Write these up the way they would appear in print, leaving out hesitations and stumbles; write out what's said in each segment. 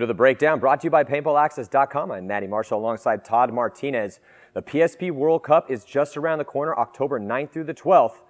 Welcome to The Breakdown, brought to you by PaintballAccess.com. I'm Matty Marshall alongside Todd Martinez. The PSP World Cup is just around the corner, October 9th through the 12th,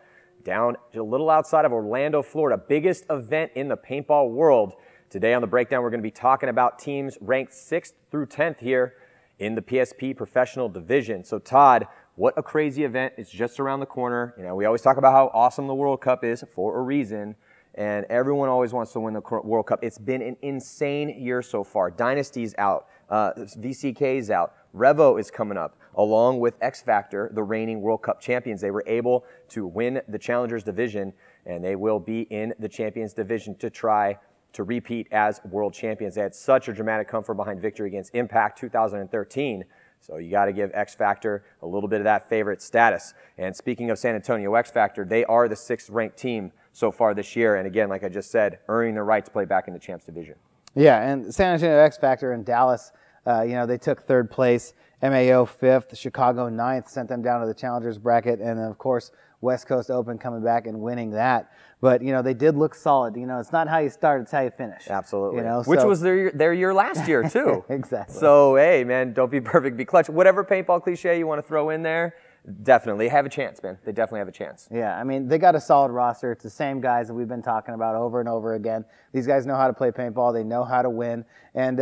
down a little outside of Orlando, Florida. Biggest event in the paintball world. Today on The Breakdown, we're going to be talking about teams ranked 6th through 10th here in the PSP Professional Division. So Todd, what a crazy event. It's just around the corner. You know, we always talk about how awesome the World Cup is for a reason. And everyone always wants to win the World Cup. It's been an insane year so far. Dynasty's out. VCK's out. Revo is coming up, along with X Factor, the reigning World Cup champions. They were able to win the Challengers Division, and they will be in the Champions Division to try to repeat as world champions. They had such a dramatic come-from-behind victory against Impact 2013. So you got to give X Factor a little bit of that favorite status. And speaking of San Antonio X Factor, they are the 6th-ranked team so far this year. And again, like I just said, earning the right to play back in the Champs Division. Yeah, and San Antonio X Factor in Dallas, they took 3rd place. MAO 5th, Chicago 9th, sent them down to the Challengers bracket. And then, of course, West Coast Open coming back and winning that. But, they did look solid. It's not how you start, it's how you finish. Absolutely. Which was their year last year, too. Exactly. So, hey, man, don't be perfect, be clutch. Whatever paintball cliche you want to throw in there, definitely have a chance, man. They definitely have a chance. Yeah, I mean, they got a solid roster. It's the same guys that we've been talking about over and over again. These guys know how to play paintball. They know how to win. And,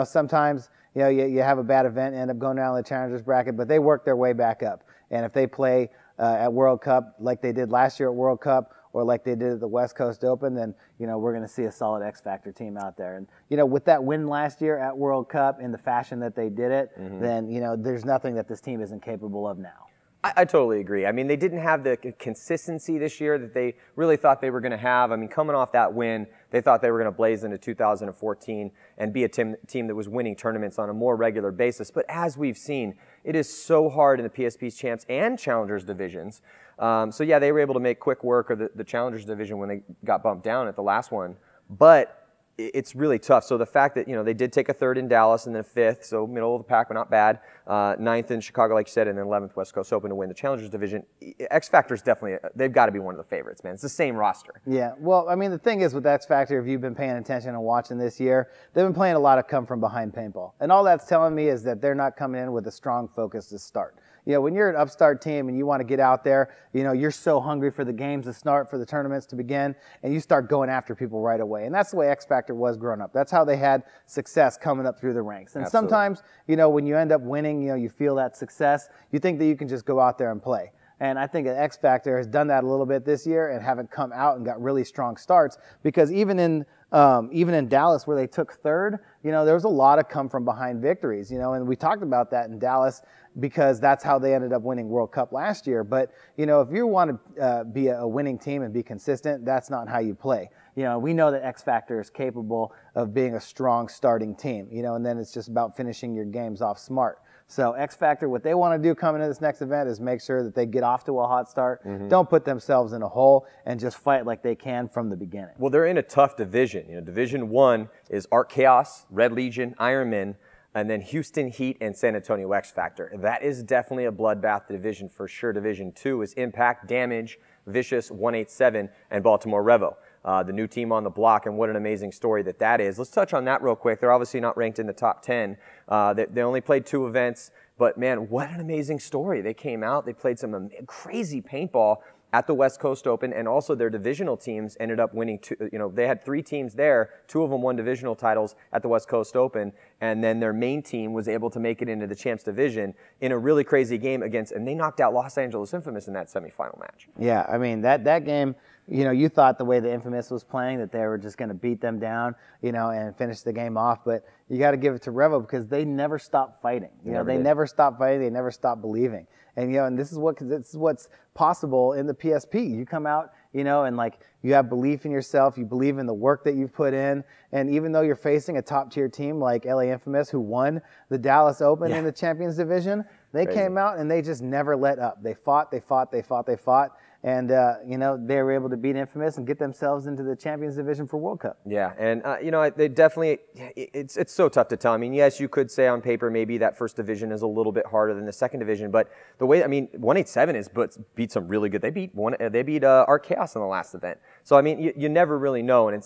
sometimes, you have a bad event, end up going down the Challengers bracket, but they work their way back up. And if they play at World Cup like they did last year at World Cup or like they did at the West Coast Open, then, we're going to see a solid X Factor team out there. And, with that win last year at World Cup in the fashion that they did it, then, there's nothing that this team isn't capable of now. I totally agree. I mean, they didn't have the consistency this year that they really thought they were going to have. I mean, coming off that win, they thought they were going to blaze into 2014 and be a team that was winning tournaments on a more regular basis. But as we've seen, it is so hard in the PSP's Champs and Challengers divisions. So, yeah, they were able to make quick work of the Challengers division when they got bumped down at the last one. But it's really tough. So the fact that, they did take a 3rd in Dallas and then a 5th, so middle of the pack, but not bad. 9th in Chicago, like you said, and then 11th West Coast Open to win the Challengers Division. X Factor's definitely, they've got to be one of the favorites, man. It's the same roster. Yeah, well, I mean, the thing is with X Factor, if you've been paying attention and watching this year, they've been playing a lot of come-from-behind paintball. And all that's telling me is that they're not coming in with a strong focus to start. When you're an upstart team and you want to get out there, you're so hungry for the games to start, for the tournaments to begin, and you start going after people right away. And that's the way X Factor was growing up. That's how they had success coming up through the ranks. And Absolutely. Sometimes, when you end up winning, you feel that success, you think that you can just go out there and play. And I think that X Factor has done that a little bit this year and haven't come out and got really strong starts, because even in Dallas where they took 3rd, there was a lot of come from behind victories, and we talked about that in Dallas because that's how they ended up winning World Cup last year. But, if you want to be a winning team and be consistent, that's not how you play. We know that X Factor is capable of being a strong starting team, and then it's just about finishing your games off smart. So X Factor, what they want to do coming into this next event is make sure that they get off to a hot start, don't put themselves in a hole, and just fight like they can from the beginning. Well, they're in a tough division. Division 1 is Art Chaos, Red Legion, Ironman, and then Houston Heat and San Antonio X Factor. That is definitely a bloodbath division for sure. Division 2 is Impact, Damage, Vicious, 187, and Baltimore Revo. The new team on the block, and what an amazing story that is. Let's touch on that real quick. They're obviously not ranked in the top 10. They only played 2 events, but man, what an amazing story. They came out, they played some crazy paintball at the West Coast Open, and also their divisional teams ended up winning 2. They had 3 teams there. 2 of them won divisional titles at the West Coast Open, and then their main team was able to make it into the Champs Division in a really crazy game and they knocked out Los Angeles Infamous in that semifinal match. Yeah, I mean, that game, you thought the way the Infamous was playing that they were just going to beat them down, and finish the game off. But you got to give it to Revo because they never stopped fighting. They never stopped fighting. They never stopped believing. And, and this is what's possible in the PSP. You come out, and like you have belief in yourself. You believe in the work that you've put in. And even though you're facing a top-tier team like LA Infamous, who won the Dallas Open in the Champions Division, they came out and they just never let up. They fought. And, they were able to beat Infamous and get themselves into the Champions Division for World Cup. Yeah, and, they definitely, it's so tough to tell. I mean, yes, you could say on paper maybe that first division is a little bit harder than the second division, but the way, 187 beat some really good. They beat Art Chaos in the last event. So, you never really know, and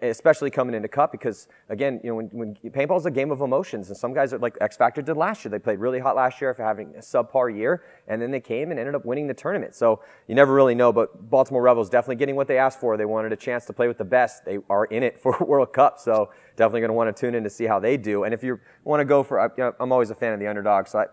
especially coming into Cup, because again, when paintball is a game of emotions, and some guys are like X Factor did last year. They played really hot last year after having a subpar year, and then they came and ended up winning the tournament. So you never really know, but Baltimore Revo is definitely getting what they asked for. They wanted a chance to play with the best. They are in it for World Cup, so definitely going to want to tune in to see how they do. And if you want to go for, I'm always a fan of the underdog, so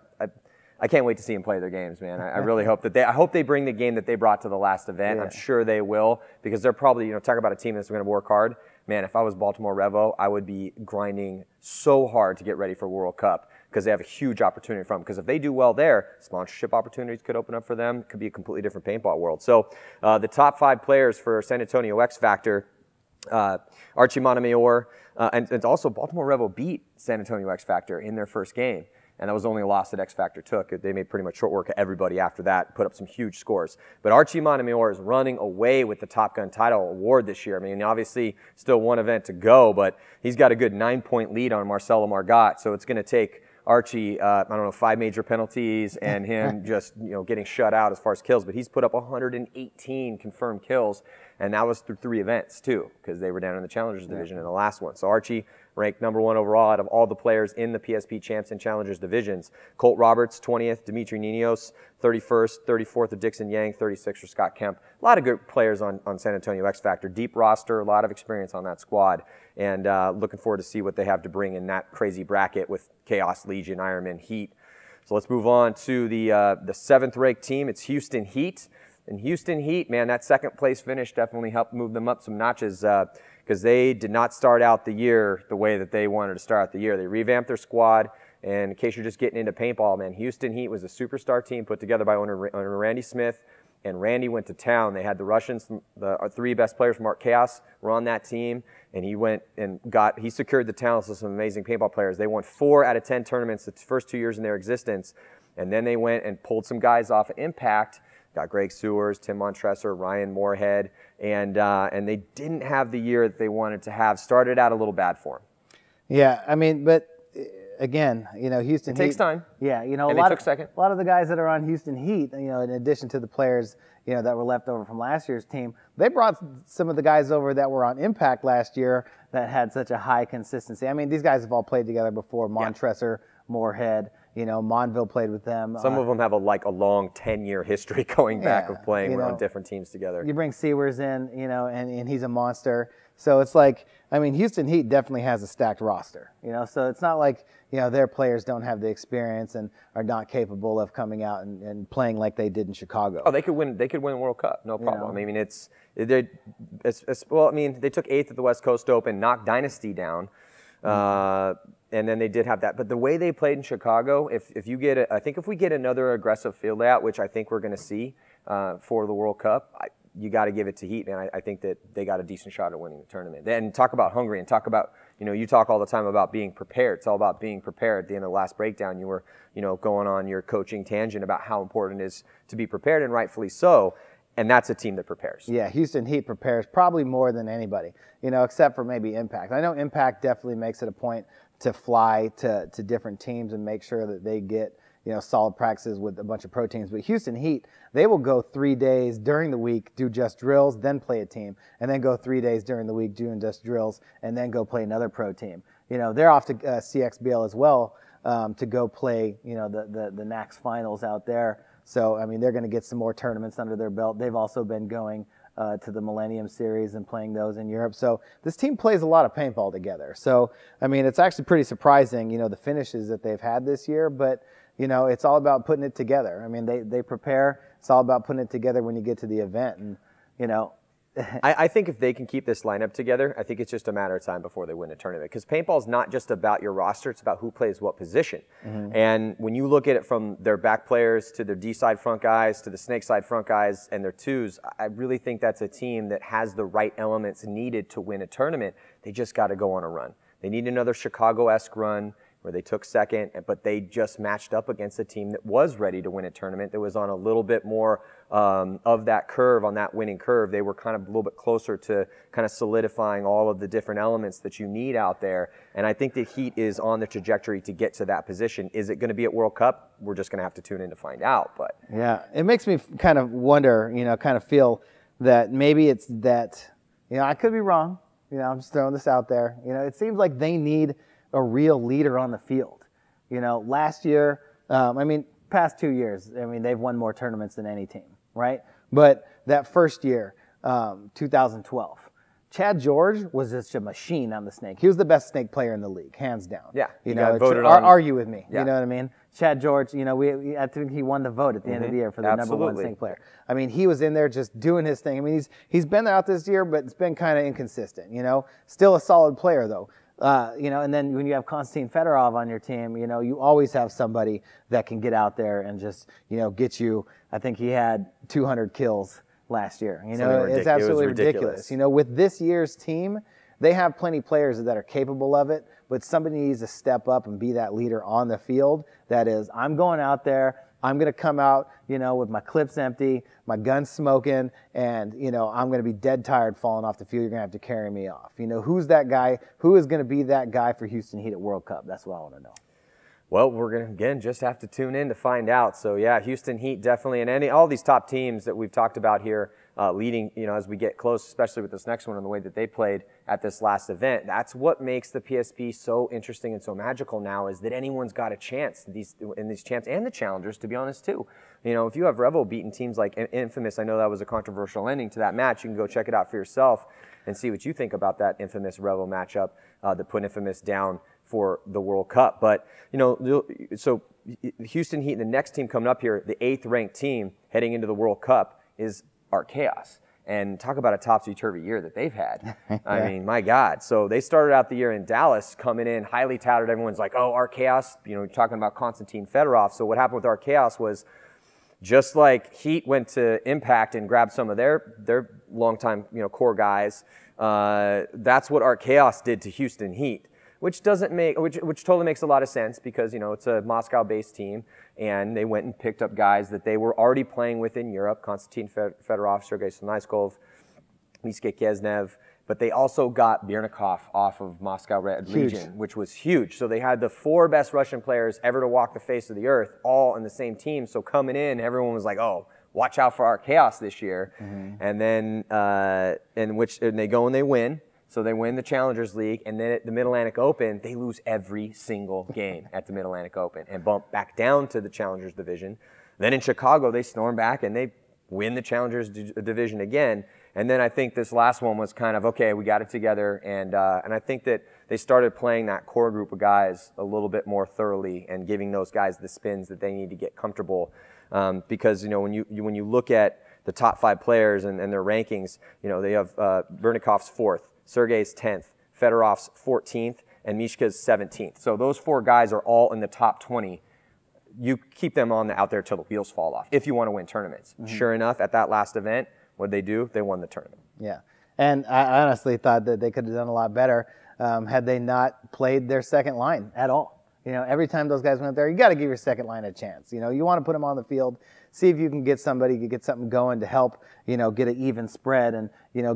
I can't wait to see them play their games, man. I really hope that I hope they bring the game that they brought to the last event. Yeah. I'm sure they will, because they're probably, talk about a team that's going to work hard. Man, if I was Baltimore Revo, I would be grinding so hard to get ready for World Cup, because they have a huge opportunity from. Because if they do well there, sponsorship opportunities could open up for them. It could be a completely different paintball world. So the top 5 players for San Antonio X Factor, Archie Montemayor, and also Baltimore Revo beat San Antonio X Factor in their first game. And that was the only loss that X Factor took. They made pretty much short work of everybody after that, put up some huge scores. But Archie Montemayor is running away with the Top Gun title award this year. I mean, obviously, still one event to go, but he's got a good 9-point lead on Marcelo Margot. So it's going to take Archie, 5 major penalties and him just, getting shut out as far as kills. But he's put up 118 confirmed kills, and that was through 3 events, too, because they were down in the Challengers Division in the last one. So Archie ranked #1 overall out of all the players in the PSP Champs and Challengers divisions. Colt Roberts, 20th. Dimitri Ninos, 31st. 34th of Dixon Yang, 36th for Scott Kemp. A lot of good players on San Antonio X Factor. Deep roster, a lot of experience on that squad. And looking forward to see what they have to bring in that crazy bracket with Chaos, Legion, Ironman, Heat. So let's move on to the 7th-ranked team. It's Houston Heat. And Houston Heat, man, that 2nd place finish definitely helped move them up some notches, because they did not start out the year the way that they wanted to start out the year. They revamped their squad, and in case you're just getting into paintball, man, Houston Heat was a superstar team put together by owner Randy Smith, and Randy went to town. They had the Russians, the 3 best players from Art Chaos were on that team, and he went and he secured the talents of some amazing paintball players. They won 4 out of 10 tournaments the first 2 years in their existence, and then they went and pulled some guys off of Impact. Got Greg Sewers, Tim Montresor, Ryan Moorhead, and they didn't have the year that they wanted to have. Started out a little bad for them. Yeah, I mean, but again, Houston Heat. It takes time. Yeah, and they took second. A lot of the guys that are on Houston Heat, in addition to the players, that were left over from last year's team, they brought some of the guys over that were on Impact last year that had such a high consistency. I mean, these guys have all played together before. Montresor, Moorhead. Monville played with them. Some of them have a long 10-year history going back of playing on different teams together. You bring Sewers in, and he's a monster. So it's like, I mean, Houston Heat definitely has a stacked roster, So it's not like, their players don't have the experience and are not capable of coming out and playing like they did in Chicago. Oh, they could win World Cup, no problem. I mean, they took 8th at the West Coast Open, knocked Dynasty down. And then they did have that. But the way they played in Chicago, if we get another aggressive field layout, which I think we're going to see for the World Cup, you got to give it to Heat, man. I think that they got a decent shot at winning the tournament. Then talk about hungry, and talk about, you talk all the time about being prepared. It's all about being prepared. At the end of the last breakdown, you were, going on your coaching tangent about how important it is to be prepared, and rightfully so. And that's a team that prepares. Yeah, Houston Heat prepares probably more than anybody, except for maybe Impact. I know Impact definitely makes it a point to fly to different teams and make sure that they get, solid practices with a bunch of pro teams. But Houston Heat, they will go 3 days during the week, do just drills, then play a team, and then go 3 days during the week doing just drills, and then go play another pro team. They're off to CXBL as well to go play, the NACS finals out there. So, I mean, they're going to get some more tournaments under their belt. They've also been going to the Millennium Series and playing those in Europe. So this team plays a lot of paintball together. So, I mean, it's actually pretty surprising, the finishes that they've had this year. But, it's all about putting it together. I mean, they prepare. It's all about putting it together when you get to the event. And, I think if they can keep this lineup together, I think it's just a matter of time before they win a tournament. Because paintball is not just about your roster; it's about who plays what position. Mm-hmm. And when you look at it from their back players to their D side front guys to the snake side front guys and their twos, I really think that's a team that has the right elements needed to win a tournament. They just got to go on a run. They need another Chicago-esque run where they took second, but they just matched up against a team that was ready to win a tournament, that was on a little bit more of that curve, on that winning curve. They were kind of a little bit closer to kind of solidifying all of the different elements that you need out there. And I think the Heat is on the trajectory to get to that position. Is it going to be at World Cup? We're just going to have to tune in to find out. But yeah, it makes me kind of wonder, kind of feel that maybe it's that, I could be wrong. I'm just throwing this out there. It seems like they need a real leader on the field. Last year, past 2 years, they've won more tournaments than any team, right? But that first year, 2012, Chad George was just a machine on the snake. He was the best snake player in the league, hands down. Yeah, voted on. Argue with me. Yeah. You know what I mean? Chad George, I think he won the vote at the end of the year for the #1 snake player. He was in there just doing his thing. He's been out this year, but it's been kind of inconsistent. Still a solid player though. And then when you have Konstantin Fedorov on your team, you always have somebody that can get out there and just, get you. I think he had 200 kills last year. It's absolutely ridiculous. With this year's team, they have plenty of players that are capable of it, but somebody needs to step up and be that leader on the field. That is, I'm going out there, I'm going to come out, with my clips empty, my gun smoking, and, I'm going to be dead tired falling off the field. You're going to have to carry me off. Who's that guy? Who is going to be that guy for Houston Heat at World Cup? That's what I want to know. Well, we're going to, again, just have to tune in to find out. So, yeah, Houston Heat definitely, and all these top teams that we've talked about here leading, as we get close, especially with this next one and the way that they played at this last event. That's what makes the PSP so interesting and so magical now, is that anyone's got a chance in these champs and the challengers, to be honest, too. If you have Revo beating teams like Infamous, I know that was a controversial ending to that match. You can go check it out for yourself and see what you think about that Infamous Revo matchup that put Infamous down for the World Cup. But, so Houston Heat, the next team coming up here, the 8th ranked team heading into the World Cup, is Art Chaos. And talk about a topsy-turvy year that they've had. Yeah. My God. So they started out the year in Dallas, coming in highly touted. Everyone's like, oh, Art Chaos, talking about Konstantin Fedorov. So what happened with Art Chaos was, just like Heat went to Impact and grabbed some of their longtime core guys, that's what Art Chaos did to Houston Heat. Which totally makes a lot of sense, because it's a Moscow-based team, and they went and picked up guys that they were already playing with in Europe: Konstantin Fedorov, Sergei Sonaiskov, Miske Kesnev. But they also got Birnikov off of Moscow Red Legion, which was huge. So they had the 4 best Russian players ever to walk the face of the earth, all in the same team. So coming in, everyone was like, "Oh, watch out for Art Chaos this year." And then and they go and they win. So they win the Challengers League, and then at the Mid-Atlantic Open, they lose every single game at the Mid-Atlantic Open and bump back down to the Challengers Division. Then in Chicago, they storm back and they win the Challengers Division again. And then I think this last one was kind of, okay, we got it together. And I think that they started playing that core group of guys a little bit more thoroughly and giving those guys the spins that they need to get comfortable. Because, when you look at the top 5 players and their rankings, they have Birnikov's 4th. Sergei's 10th, Fedorov's 14th, and Mishka's 17th. So those 4 guys are all in the top 20. You keep them out there till the wheels fall off if you want to win tournaments. Sure enough, at that last event, what did they do? They won the tournament. Yeah, and I honestly thought that they could have done a lot better had they not played their second line at all. Every time those guys went there, you got to give your second line a chance. You want to put them on the field, see if you can get something going to help, get an even spread and,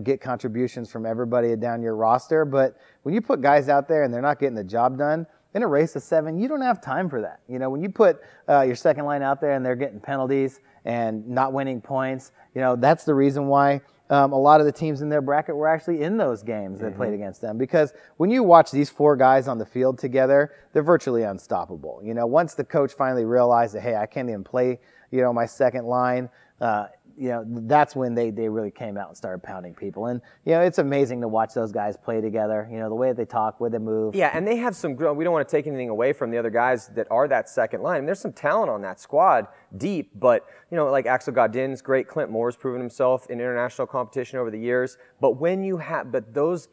get contributions from everybody down your roster. But when you put guys out there and they're not getting the job done, in a race of 7, you don't have time for that. When you put your second line out there and they're getting penalties and not winning points, that's the reason why a lot of the teams in their bracket were actually in those games that played against them. Because when you watch these 4 guys on the field together, they're virtually unstoppable. Once the coach finally realized that, hey, I can't even play, my second line, that's when they really came out and started pounding people. And, it's amazing to watch those guys play together, the way they talk, the way they move. Yeah, and they have some, we don't want to take anything away from the other guys that are that second line. There's some talent on that squad, deep, but, like Axel Godin's great, Clint Moore's proven himself in international competition over the years. But when you have, those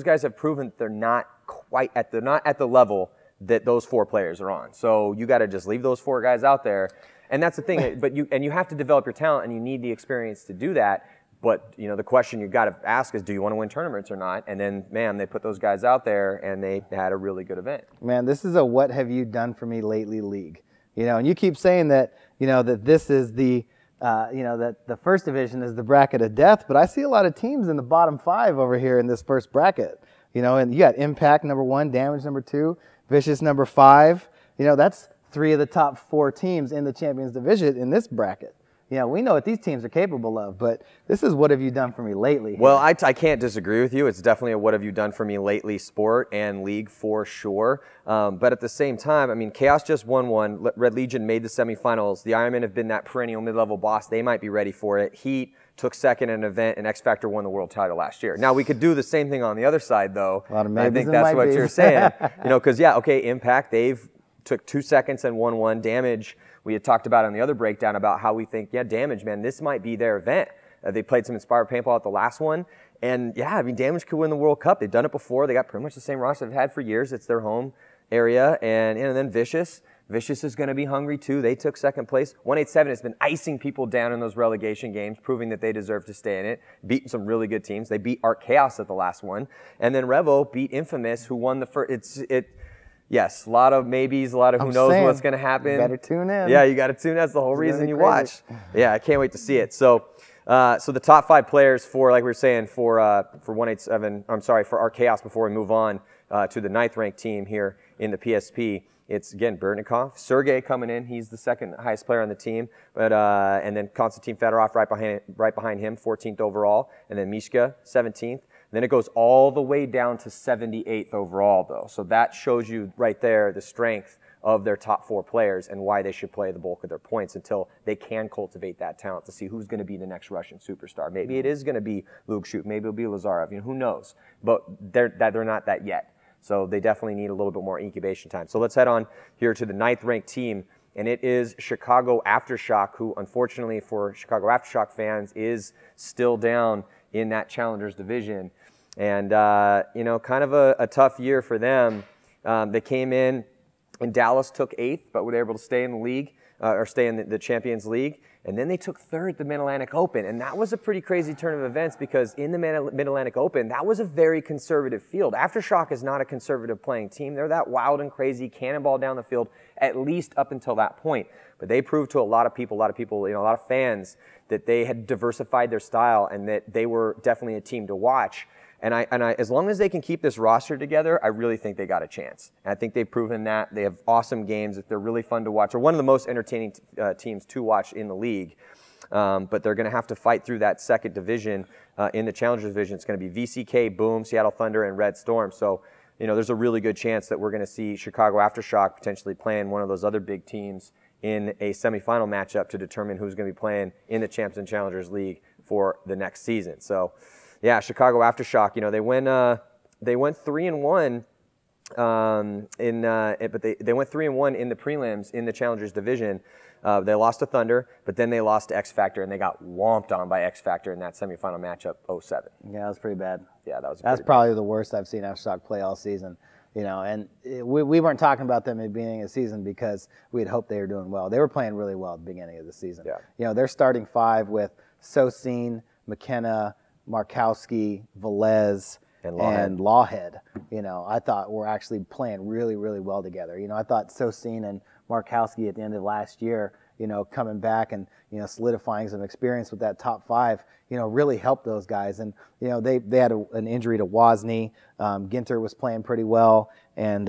guys have proven that they're not at the level that those 4 players are on. So you got to just leave those 4 guys out there. And that's the thing, but you have to develop your talent, and you need the experience to do that. But the question you got to ask is, do you want to win tournaments or not? And then, man, they put those guys out there, and they had a really good event. Man, this is a "what have you done for me lately" league. And you keep saying that that this is the that the first division is the bracket of death, but I see a lot of teams in the bottom 5 over here in this first bracket. And you got Impact #1, Damage #2, Vicious #5. That's 3 of the top 4 teams in the Champions Division in this bracket. we know what these teams are capable of, but this is what have you done for me lately here. Well, I can't disagree with you. It's definitely a what have you done for me lately sport and league for sure. But at the same time, I mean, Chaos just won one. Red Legion made the semifinals. The Ironmen have been that perennial mid-level boss. They might be ready for it. Heat took second in an event, and X Factor won the world title last year. Now, we could do the same thing on the other side, though. A lot of I think that's what you're saying. Because, Impact, they've took 2 seconds and won one. Damage, we had talked about on the other breakdown about how we think, Damage, man, this might be their event. They played some Inspired Paintball at the last one. And, Damage could win the World Cup. They've done it before. They got pretty much the same roster they've had for years. It's their home area. And then Vicious. Vicious is going to be hungry, too. They took second place. 187 has been icing people down in those relegation games, proving that they deserve to stay in it, beating some really good teams. They beat Arc Chaos at the last one. And then Revo beat Infamous, who won the first. Yes, a lot of maybes, a lot of who knows what's going to happen. You better tune in. Yeah, you got to tune in. That's the whole reason you watch. Yeah, I can't wait to see it. So the top 5 players for, like we were saying, for 187, for Arc Chaos before we move on to the 9th ranked team here in the PSP. It's, again, Bernikov. Sergey coming in. He's the second highest player on the team. But and then Konstantin Fedorov right behind him, 14th overall. And then Mishka, 17th. Then it goes all the way down to 78th overall, though. So that shows you right there the strength of their top 4 players and why they should play the bulk of their points until they can cultivate that talent to see who's going to be the next Russian superstar. Maybe it is going to be Lukshut. Maybe it'll be Lazarov. Who knows? But they're not that yet. So they definitely need a little bit more incubation time. So let's head on here to the 9th ranked team, and it is Chicago Aftershock, who unfortunately for Chicago Aftershock fans is still down in that Challengers Division. And, kind of a tough year for them. They came in, and Dallas took 8th, but were able to stay in the league, or stay in the Champions League. And then they took 3rd at the Mid-Atlantic Open. And that was a pretty crazy turn of events because in the Mid-Atlantic Open, that was a very conservative field. Aftershock is not a conservative playing team. They're that wild and crazy, cannonball down the field, at least up until that point. But they proved to a lot of people, a lot of fans, that they had diversified their style and that they were definitely a team to watch. And as long as they can keep this roster together, I really think they got a chance. And I think they've proven that. They have awesome games, that they're really fun to watch. They're one of the most entertaining teams to watch in the league. But they're going to have to fight through that second division in the Challengers Division. It's going to be VCK, Boom, Seattle Thunder, and Red Storm. So, there's a really good chance that we're going to see Chicago Aftershock potentially playing one of those other big teams in a semifinal matchup to determine who's going to be playing in the Champs and Challengers League for the next season. So, yeah, Chicago Aftershock, they went 3-1 but they went 3-1 in the prelims in the Challengers Division. They lost to Thunder, but then they lost to X Factor, and they got whomped on by X Factor in that semifinal matchup 0-7. Yeah, that was pretty bad. Yeah, that was. That's probably the worst I've seen Aftershock play all season. And we weren't talking about them at the beginning of the season because we had hoped they were doing well. They were playing really well at the beginning of the season. Yeah. They're starting 5 with Sosine, McKenna, Markowski, Velez, and Lawhead. I thought were actually playing really, really well together. I thought Sosine and Markowski at the end of last year, coming back and, solidifying some experience with that top 5, really helped those guys. And, they had an injury to Wozni. Ginter was playing pretty well. And,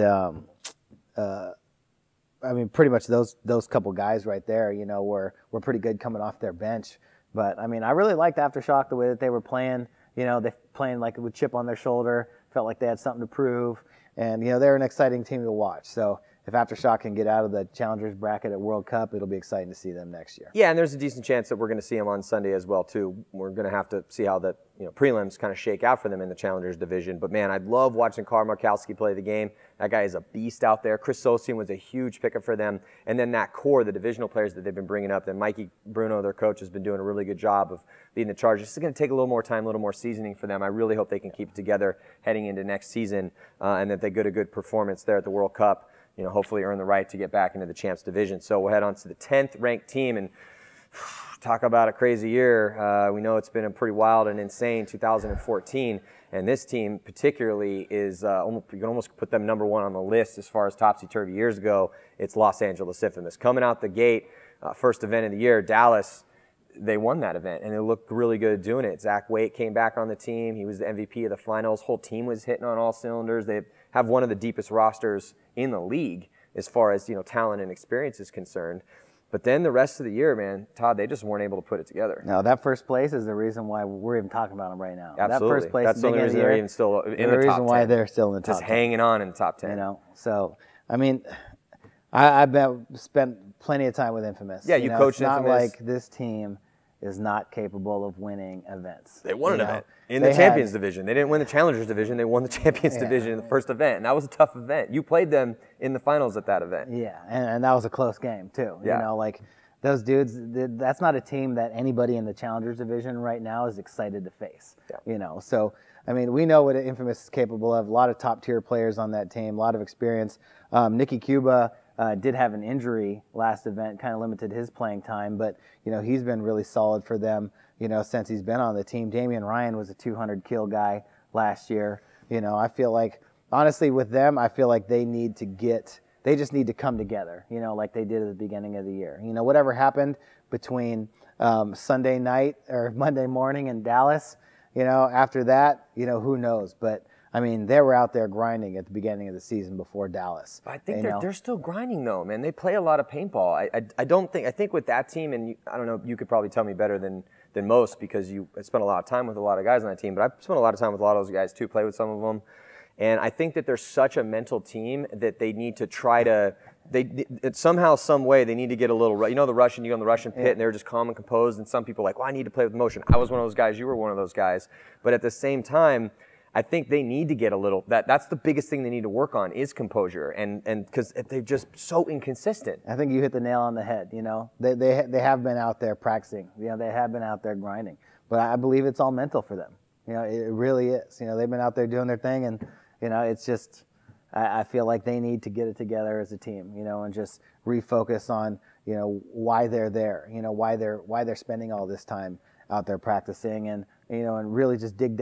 pretty much those couple guys right there, were pretty good coming off their bench. But, I really liked Aftershock, the way that they were playing. They playing like with chip on their shoulder, felt like they had something to prove. And, they're an exciting team to watch. So if Aftershock can get out of the Challengers bracket at World Cup, it'll be exciting to see them next year. Yeah, and there's a decent chance that we're going to see them on Sunday as well, too. We're going to have to see how the prelims kind of shake out for them in the Challengers Division. But, man, I love watching Karl Markowski play the game. That guy is a beast out there. Chris Sosian was a huge pickup for them. And then that core, the divisional players that they've been bringing up, and Mikey Bruno, their coach, has been doing a really good job of leading the charge. This is going to take a little more time, a little more seasoning for them. I really hope they can keep it together heading into next season and that they get a good performance there at the World Cup. Hopefully earn the right to get back into the Champs Division. So we'll head on to the 10th ranked team and talk about a crazy year. We know it's been a pretty wild and insane 2014, and this team particularly is, you can almost put them number 1 on the list as far as topsy-turvy years go. It's Los Angeles Infamous. Coming out the gate, first event of the year, Dallas, they won that event, and they looked really good doing it. Zach Waite came back on the team. He was the MVP of the finals. Whole team was hitting on all cylinders. They have one of the deepest rosters in the league as far as talent and experience is concerned. But then the rest of the year, man, Todd, they just weren't able to put it together. No, that first place is the reason why we're even talking about them right now. Absolutely. That first place, that's the only reason they're even still in the top 10. The reason why they're still in the top 10. Just hanging on in the top 10. You know, so, I mean, I've spent plenty of time with Infamous. Yeah, you coached Infamous. It's not like this team is not capable of winning events. They won an event in the Champions Division. They didn't win the Challengers Division. They won the Champions Division in the first event, and that was a tough event. You played them in the finals at that event. Yeah, and that was a close game, too. Yeah. You know, like, those dudes, that's not a team that anybody in the Challengers Division right now is excited to face. Yeah. You know, so, I mean, we know what Infamous is capable of. A lot of top-tier players on that team, a lot of experience. Nicky Cuba did have an injury last event, kind of limited his playing time, but, you know, he's been really solid for them, you know, since he's been on the team. Damian Ryan was a 200-kill guy last year. You know, I feel like, honestly, with them, I feel like they just need to come together, you know, like they did at the beginning of the year. You know, whatever happened between Sunday night or Monday morning in Dallas, you know, after that, you know, who knows? But, I mean, they were out there grinding at the beginning of the season before Dallas. I think they're still grinding, though, man. They play a lot of paintball. I think with that team, and I don't know, you could probably tell me better than most because you spent a lot of time with a lot of guys on that team, but I've spent a lot of time with a lot of those guys, too, play with some of them. And I think that they're such a mental team that they need to try to, somehow, some way, they need to get a little, you know, the Russian, you go in the Russian pit and they're just calm and composed, and some people are like, well, I need to play with emotion. I was one of those guys, you were one of those guys. But at the same time, I think they need to get a little, that's the biggest thing they need to work on is composure, and because they're just so inconsistent. I think you hit the nail on the head, you know. They have been out there practicing, you know, they have been out there grinding. But I believe it's all mental for them. You know, it really is. You know, they've been out there doing their thing, and, you know, it's just, I feel like they need to get it together as a team, you know, and just refocus on, you know, why they're there, you know, why they're spending all this time out there practicing, and, you know, and really just dig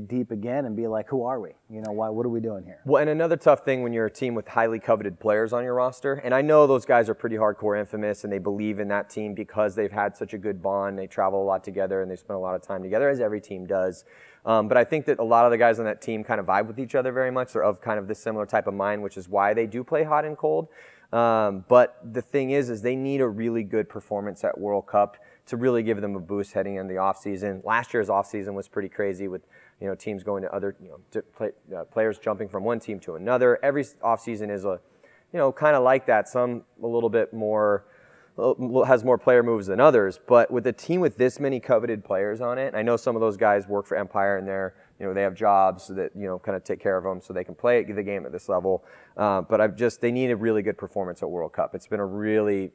deep again and be like, who are we? You know, what are we doing here? Well, and another tough thing when you're a team with highly coveted players on your roster, and I know those guys are pretty hardcore Infamous and they believe in that team because they've had such a good bond, they travel a lot together and they spend a lot of time together, as every team does. But I think that a lot of the guys on that team kind of vibe with each other very much. They're of kind of this similar type of mind, which is why they do play hot and cold. But the thing is they need a really good performance at World Cup to really give them a boost heading into the offseason. Last year's offseason was pretty crazy with, you know, teams going to other, you know, players jumping from one team to another. Every offseason is a, you know, kind of like that. Some a little bit more, has more player moves than others. But with a team with this many coveted players on it, I know some of those guys work for Empire and they're, you know, they have jobs that, you know, kind of take care of them so they can play the game at this level. But they need a really good performance at World Cup. It's been a really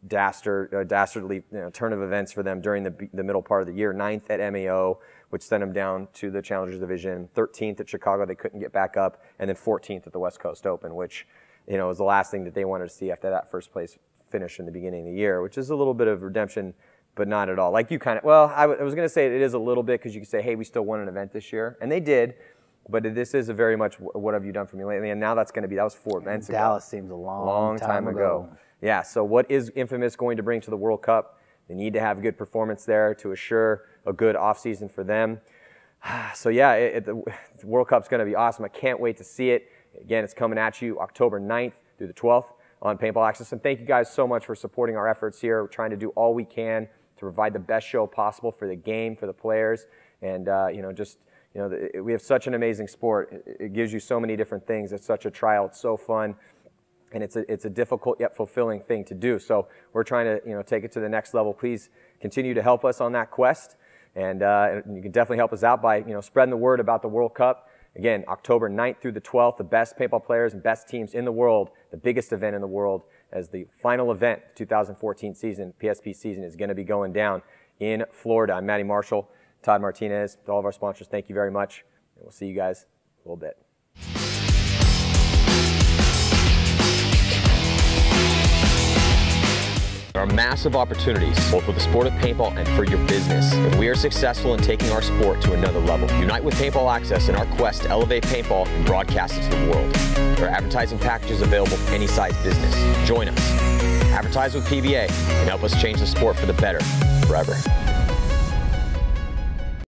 dastardly, you know, turn of events for them during the middle part of the year. 9th at MAO, which sent them down to the Challengers Division. 13th at Chicago, they couldn't get back up. And then 14th at the West Coast Open, which, you know, was the last thing that they wanted to see after that first place finish in the beginning of the year, which is a little bit of redemption, but not at all. Like you kind of, well, I was going to say it is a little bit because you could say, hey, we still won an event this year. And they did, but this is a very much, what have you done for me lately? And now that was 4 events ago. Dallas seems a long time ago. Yeah, so what is Infamous going to bring to the World Cup? They need to have a good performance there to assure a good offseason for them. So yeah, the World Cup's going to be awesome. I can't wait to see it. Again, it's coming at you October 9th through the 12th. On Paintball Access. And thank you guys so much for supporting our efforts here. We're trying to do all we can to provide the best show possible for the game, for the players. And, you know, just, you know, we have such an amazing sport. It gives you so many different things. It's such a trial. It's so fun. And it's a difficult yet fulfilling thing to do. So we're trying to, you know, take it to the next level. Please continue to help us on that quest. And you can definitely help us out by, you know, spreading the word about the World Cup. Again, October 9th through the 12th, the best paintball players and best teams in the world, the biggest event in the world, as the final event, 2014 season, PSP season, is going to be going down in Florida. I'm Matty Marshall, Todd Martinez, to all of our sponsors, thank you very much, and we'll see you guys in a little bit. There are massive opportunities, both with the sport of paintball and for your business. If we are successful in taking our sport to another level, unite with Paintball Access in our quest to elevate paintball and broadcast it to the world. There are advertising packages available for any size business. Join us. Advertise with PBA and help us change the sport for the better forever.